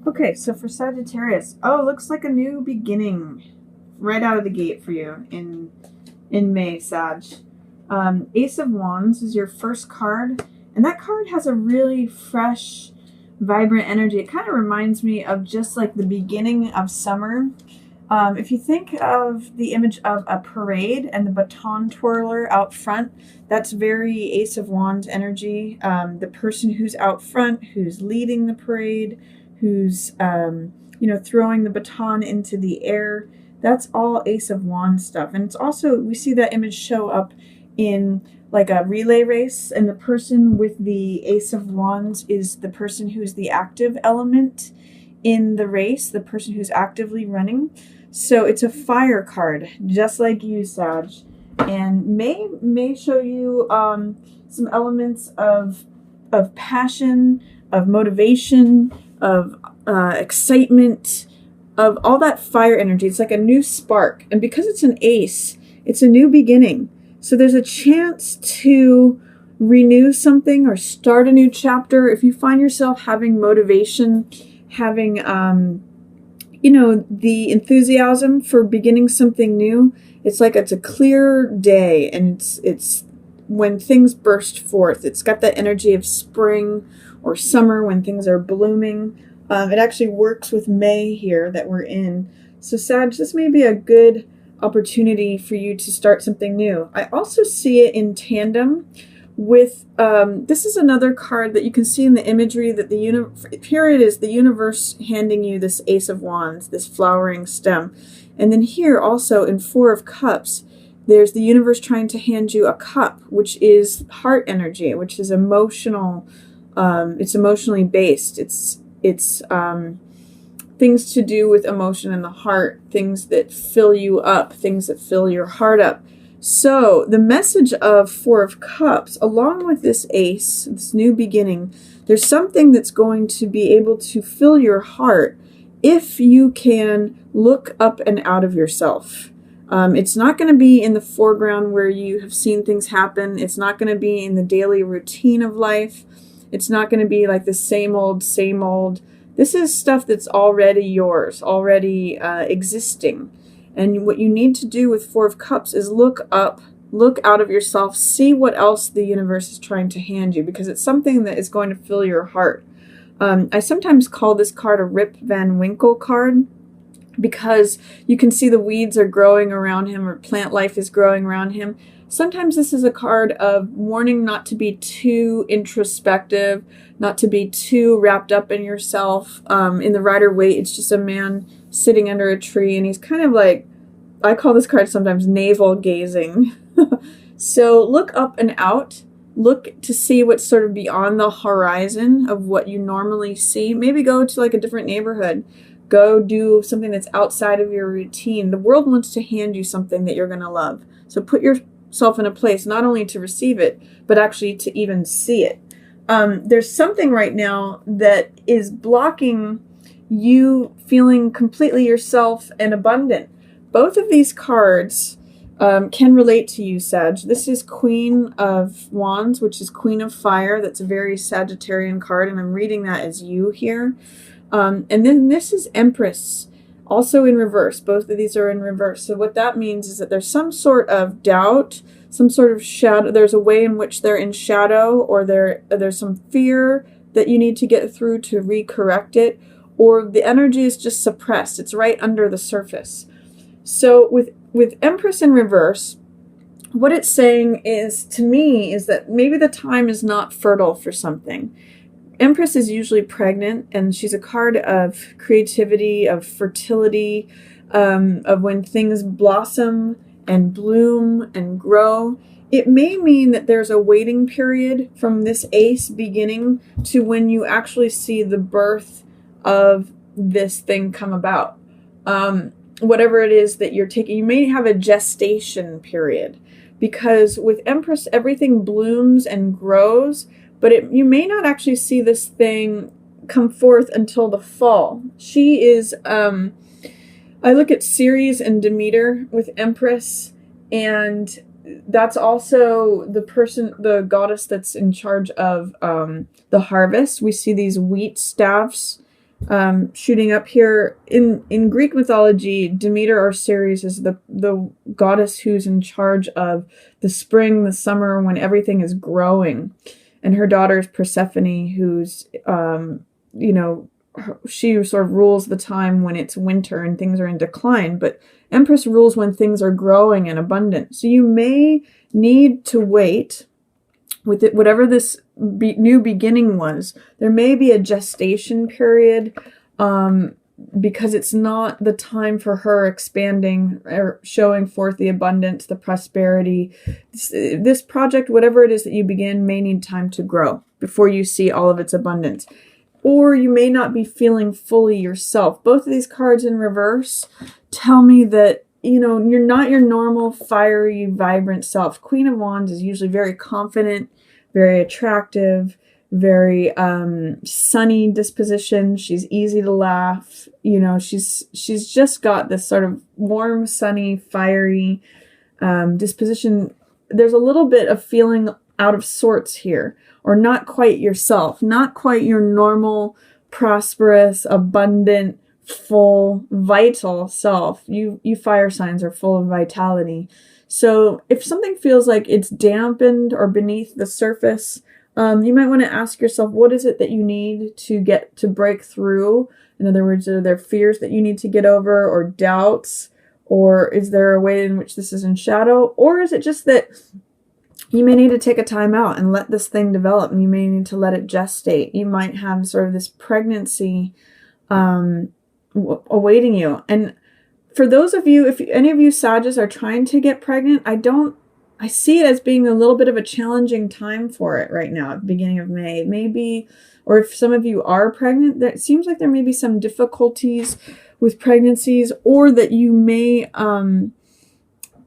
Okay, so for Sagittarius, oh, looks like a new beginning right out of the gate for you in May, Sag. Ace of Wands is your first card, and that card has a really fresh, vibrant energy. It kind of reminds me of just like the beginning of summer. If you think of the image of a parade and the baton twirler out front, that's very Ace of Wands energy. The person who's out front, who's leading the parade, who's throwing the baton into the air, that's all Ace of Wands stuff. And it's also, we see that image show up in like a relay race, and the person with the Ace of Wands is the person who's the active element in the race, the person who's actively running. So it's a fire card, just like you, Sag, and may show you some elements of passion, of motivation, of excitement, of all that fire energy. It's like a new spark, and because it's an ace, it's a new beginning. So there's a chance to renew something or start a new chapter. If you find yourself having motivation, having the enthusiasm for beginning something new, it's like it's a clear day, and it's when things burst forth. It's got that energy of spring or summer when things are blooming. It actually works with May here that we're in. So Sag, this may be a good opportunity for you to start something new. I also see it in tandem with, this is another card that you can see in the imagery that here it is, the universe handing you this Ace of Wands, this flowering stem. And then here also in Four of Cups, there's the universe trying to hand you a cup, which is heart energy, which is emotional. It's emotionally based. It's things to do with emotion in the heart, things that fill you up, things that fill your heart up. So the message of Four of Cups, along with this ace, this new beginning, there's something that's going to be able to fill your heart if you can look up and out of yourself. It's not going to be in the foreground where you have seen things happen. It's not going to be in the daily routine of life. It's not going to be like the same old, same old. This is stuff that's already yours, already existing. And what you need to do with Four of Cups is look up, look out of yourself, see what else the universe is trying to hand you, because it's something that is going to fill your heart. I sometimes call this card a Rip Van Winkle card, because you can see the weeds are growing around him, or plant life is growing around him. Sometimes this is a card of warning not to be too introspective, not to be too wrapped up in yourself. In the Rider-Waite, it's just a man sitting under a tree, and he's kind of like, I call this card sometimes navel gazing. So look up and out. Look to see what's sort of beyond the horizon of what you normally see. Maybe go to like a different neighborhood. Go do something that's outside of your routine. The world wants to hand you something that you're going to love. So put yourself in a place not only to receive it, but actually to even see it. There's something right now that is blocking you feeling completely yourself and abundant. Both of these cards can relate to you, Sag. This is Queen of Wands, which is Queen of Fire. That's a very Sagittarian card, and I'm reading that as you here. And then this is Empress, also in reverse. Both of these are in reverse. So what that means is that there's some sort of doubt, some sort of shadow. There's a way in which they're in shadow, or there's some fear that you need to get through to recorrect it, or the energy is just suppressed. It's right under the surface. So with Empress in reverse, what it's saying is, to me, is that maybe the time is not fertile for something. Empress is usually pregnant, and she's a card of creativity, of fertility, of when things blossom and bloom and grow. It may mean that there's a waiting period from this ace beginning to when you actually see the birth of this thing come about. Whatever it is that you're taking, you may have a gestation period, because with Empress, everything blooms and grows, but you may not actually see this thing come forth until the fall. She is, I look at Ceres and Demeter with Empress, and that's also the goddess that's in charge of the harvest. We see these wheat staffs shooting up here. In Greek mythology, Demeter or Ceres is the goddess who's in charge of the spring, the summer, when everything is growing. And her daughter is Persephone, who's, she sort of rules the time when it's winter and things are in decline. But Empress rules when things are growing and abundant. So you may need to wait with it, whatever this new beginning was. There may be a gestation period because it's not the time for her expanding or showing forth the abundance, the prosperity. This project, whatever it is that you begin, may need time to grow before you see all of its abundance. Or you may not be feeling fully yourself. Both of these cards in reverse tell me that, you're not your normal fiery, vibrant self. Queen of Wands is usually very confident, very attractive, very sunny disposition. She's easy to laugh. She's just got this sort of warm, sunny, fiery disposition. There's a little bit of feeling out of sorts here, or not quite yourself, not quite your normal, prosperous, abundant, full, vital self. You fire signs are full of vitality. So if something feels like it's dampened or beneath the surface, you might want to ask yourself, what is it that you need to break through? In other words, are there fears that you need to get over, or doubts? Or is there a way in which this is in shadow? Or is it just that you may need to take a time out and let this thing develop, and you may need to let it gestate? You might have sort of this pregnancy awaiting you. And for those of you, if any of you Sagittarius are trying to get pregnant, I see it as being a little bit of a challenging time for it right now at the beginning of May. Maybe, or if some of you are pregnant, it seems like there may be some difficulties with pregnancies, or that you may,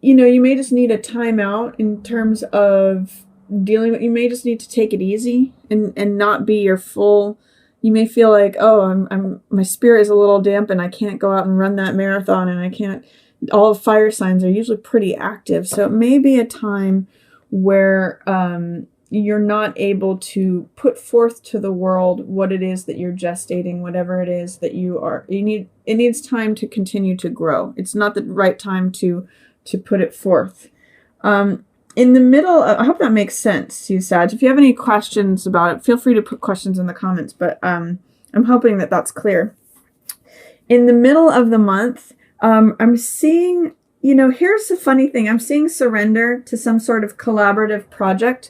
you may just need a time out in terms of dealing with, you may just need to take it easy and not be your full. You may feel like, my spirit is a little damp and I can't go out and run that marathon, and I can't. All fire signs are usually pretty active. So it may be a time where you're not able to put forth to the world what it is that you're gestating, whatever it is that it needs time to continue to grow. It's not the right time to put it forth. In the middle, I hope that makes sense to you, Sag. If you have any questions about it, feel free to put questions in the comments, but I'm hoping that that's clear. In the middle of the month, I'm seeing, here's the funny thing. I'm seeing surrender to some sort of collaborative project.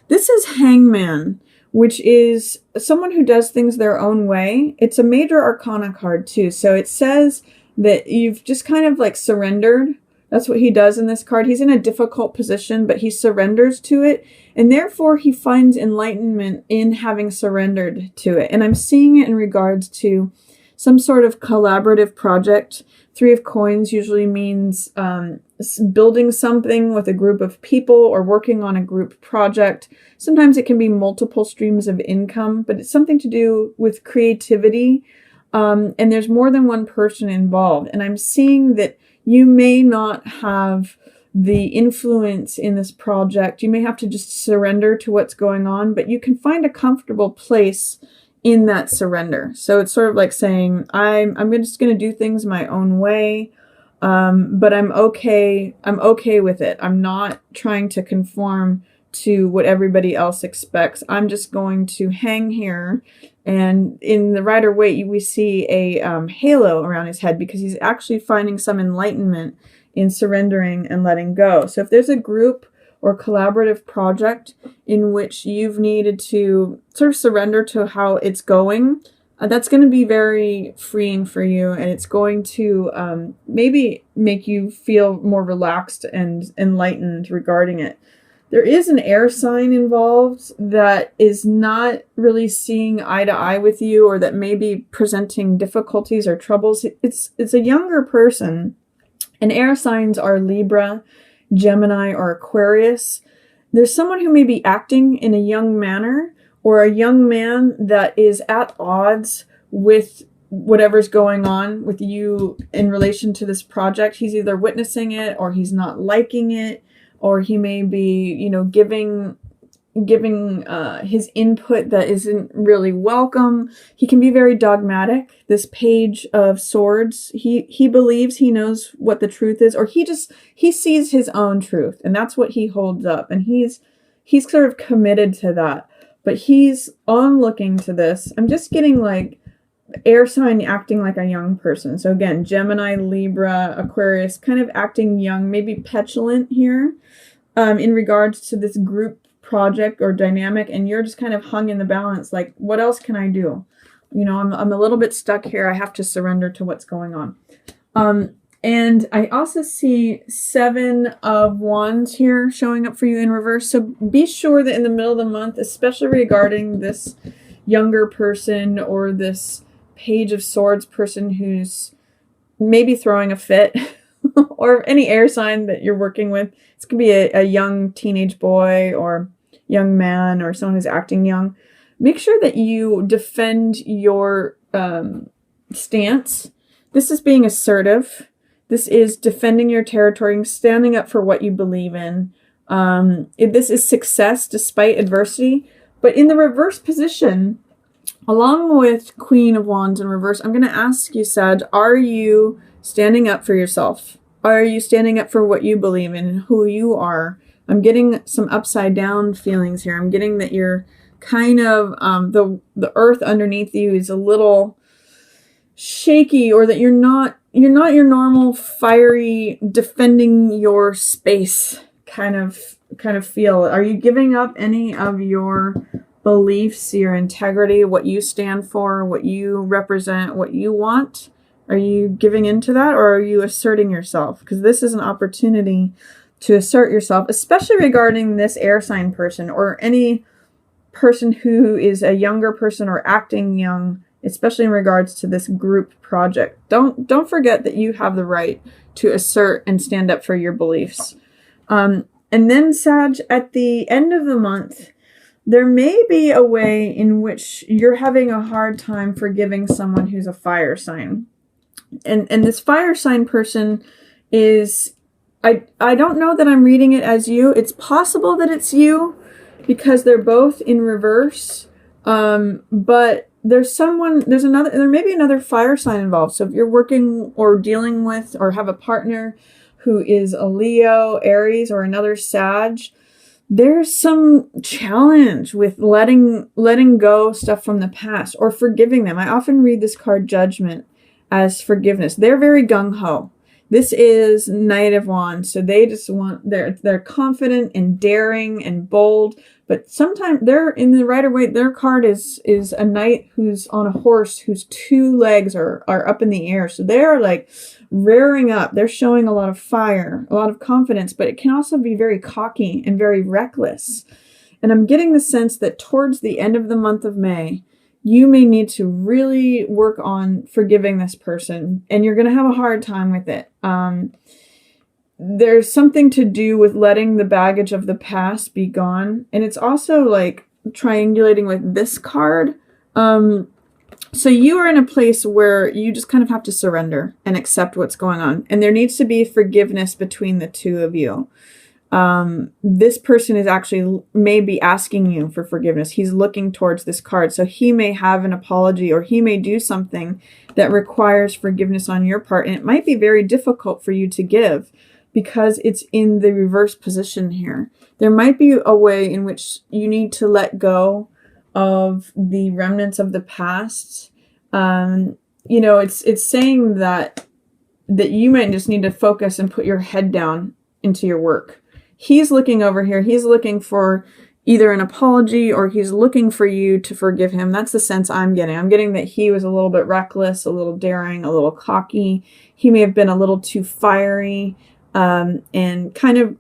This is Hangman, which is someone who does things their own way. It's a major arcana card too. So it says that you've just kind of like surrendered. That's what he does in this card. He's in a difficult position, but he surrenders to it. And therefore he finds enlightenment in having surrendered to it. And I'm seeing it in regards to some sort of collaborative project. 3 of Coins usually means building something with a group of people or working on a group project. Sometimes it can be multiple streams of income, but it's something to do with creativity. And there's more than one person involved. And I'm seeing that you may not have the influence in this project. You may have to just surrender to what's going on, but you can find a comfortable place in that surrender. So it's sort of like saying, I'm just going to do things my own way, but I'm okay with it. I'm not trying to conform to what everybody else expects. I'm just going to hang here. And in the Rider-Waite, we see a halo around his head because he's actually finding some enlightenment in surrendering and letting go. So if there's a group or collaborative project in which you've needed to sort of surrender to how it's going, that's going to be very freeing for you. And it's going to maybe make you feel more relaxed and enlightened regarding it. There is an air sign involved that is not really seeing eye to eye with you, or that may be presenting difficulties or troubles. It's a younger person, and air signs are Libra, Gemini, or Aquarius. There's someone who may be acting in a young manner, or a young man that is at odds with whatever's going on with you in relation to this project. He's either witnessing it or he's not liking it, or he may be, giving giving his input that isn't really welcome. He can be very dogmatic. This Page of Swords, he believes he knows what the truth is, or he sees his own truth, and that's what he holds up, and he's sort of committed to that. But he's onlooking to this. I'm just getting like air sign acting like a young person. So again, Gemini, Libra, Aquarius, kind of acting young, maybe petulant here, in regards to this group project or dynamic, and you're just kind of hung in the balance, like, what else can I do? You know, I'm a little bit stuck here. I have to surrender to what's going on. And I also see 7 of Wands here showing up for you in reverse. So be sure that in the middle of the month, especially regarding this younger person or this Page of Swords person who's maybe throwing a fit, or any air sign that you're working with. This could be a young teenage boy or young man or someone who's acting young. Make sure that you defend your stance. This is being assertive. This is defending your territory and standing up for what you believe in. This is success despite adversity. But in the reverse position, along with Queen of Wands in reverse, I'm going to ask you, Sag, are you standing up for yourself? Are you standing up for what you believe in and who you are? I'm getting some upside down feelings here. I'm getting that you're kind of, the earth underneath you is a little shaky, or that you're not your normal fiery defending your space kind of feel. Are you giving up any of your beliefs, your integrity, what you stand for, what you represent, what you want? Are you giving into that, or are you asserting yourself? Because this is an opportunity to assert yourself, especially regarding this air sign person or any person who is a younger person or acting young, especially in regards to this group project. Don't forget that you have the right to assert and stand up for your beliefs. And then, Sag, at the end of the month, there may be a way in which you're having a hard time forgiving someone who's a fire sign. And this fire sign person is, I don't know that I'm reading it as you. It's possible that it's you because they're both in reverse. But there may be another fire sign involved. So if you're working or dealing with or have a partner who is a Leo, Aries, or another Sag, there's some challenge with letting go stuff from the past or forgiving them. I often read this card Judgment as forgiveness. They're very gung-ho. This is Knight of Wands, so they just they're confident and daring and bold, but sometimes they're in the Rider-Waite. Their card is a knight who's on a horse whose 2 legs are up in the air. So they're like rearing up. They're showing a lot of fire, a lot of confidence, but it can also be very cocky and very reckless. And I'm getting the sense that towards the end of the month of May, you may need to really work on forgiving this person, and you're going to have a hard time with it. There's something to do with letting the baggage of the past be gone. And it's also like triangulating with this card. So you are in a place where you just kind of have to surrender and accept what's going on. And there needs to be forgiveness between the two of you. This person is actually maybe asking you for forgiveness. He's looking towards this card. So he may have an apology, or he may do something that requires forgiveness on your part. And it might be very difficult for you to give because it's in the reverse position here. There might be a way in which you need to let go of the remnants of the past. It's saying that you might just need to focus and put your head down into your work. He's looking over here. He's looking for either an apology, or he's looking for you to forgive him. That's the sense I'm getting. I'm getting that he was a little bit reckless, a little daring, a little cocky. He may have been a little too fiery, and I'm kind of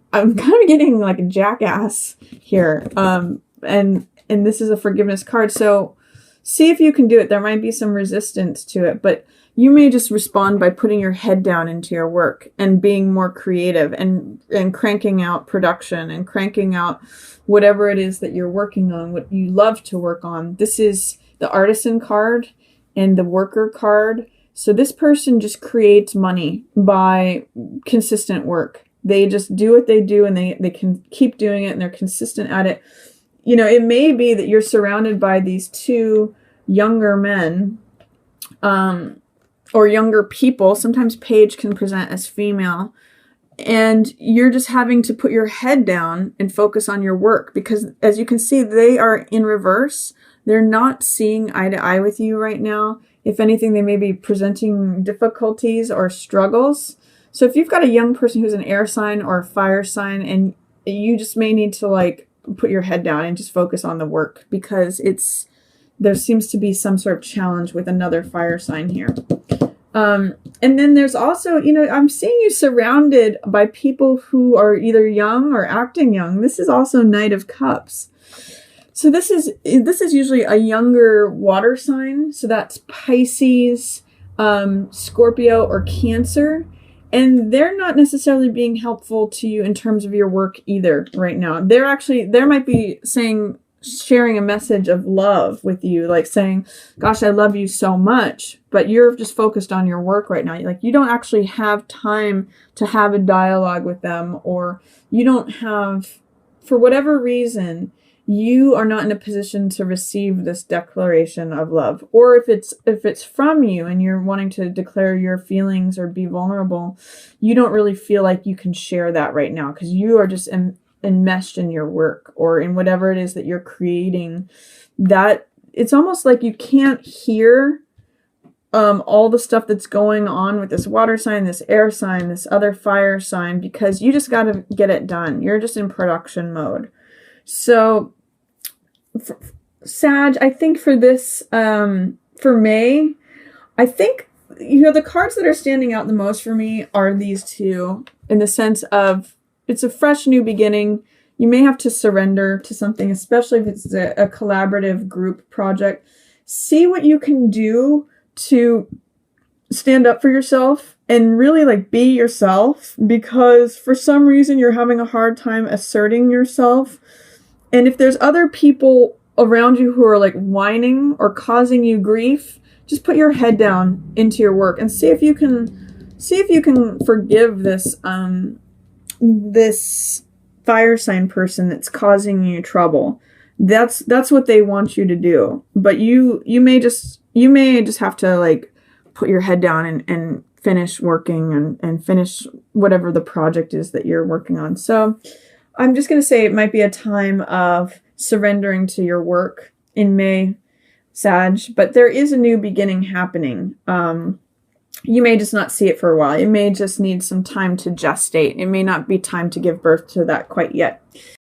getting like a jackass here. And this is a forgiveness card. So see if you can do it. There might be some resistance to it, but you may just respond by putting your head down into your work and being more creative and cranking out production and cranking out whatever it is that you're working on, what you love to work on. This is the artisan card and the worker card. So this person just creates money by consistent work. They just do what they do, and they can keep doing it, and they're consistent at it. you know, it may be that you're surrounded by these two younger men, or younger people. Sometimes Page can present as female, and you're just having to put your head down and focus on your work, because as you can see, they are in reverse. They're not seeing eye to eye with you right now. If anything, they may be presenting difficulties or struggles. So if you've got a young person who's an air sign or a fire sign, and you just may need to like put your head down and just focus on the work, because there seems to be some sort of challenge with another fire sign here. And then there's also, you know, I'm seeing you surrounded by people who are either young or acting young. This is also Knight of Cups. So this is usually a younger water sign. So that's Pisces, Scorpio, or Cancer. And they're not necessarily being helpful to you in terms of your work either right now. There might be sharing a message of love with you, like saying, gosh, I love you so much, but you're just focused on your work right now. Like, you don't actually have time to have a dialogue with them, or you don't have, for whatever reason, you are not in a position to receive this declaration of love. Or if it's from you and you're wanting to declare your feelings or be vulnerable, you don't really feel like you can share that right now, because you are just enmeshed in your work or in whatever it is that you're creating. That it's almost like you can't hear all the stuff that's going on with this water sign, this air sign, this other fire sign, because you just got to get it done. You're just in production mode. So Sag, I think for this, for May, I think, you know, the cards that are standing out the most for me are these two, in the sense of, it's a fresh new beginning. You may have to surrender to something, especially if it's a collaborative group project. See what you can do to stand up for yourself and really like be yourself, because for some reason you're having a hard time asserting yourself. And if there's other people around you who are like whining or causing you grief, just put your head down into your work and see if you can forgive this fire sign person that's causing you trouble. That's what they want you to do. But you may just have to like put your head down and finish working and finish whatever the project is that you're working on. So I'm just going to say it might be a time of surrendering to your work in May, Sag, but there is a new beginning happening. You may just not see it for a while. It may just need some time to gestate. It may not be time to give birth to that quite yet.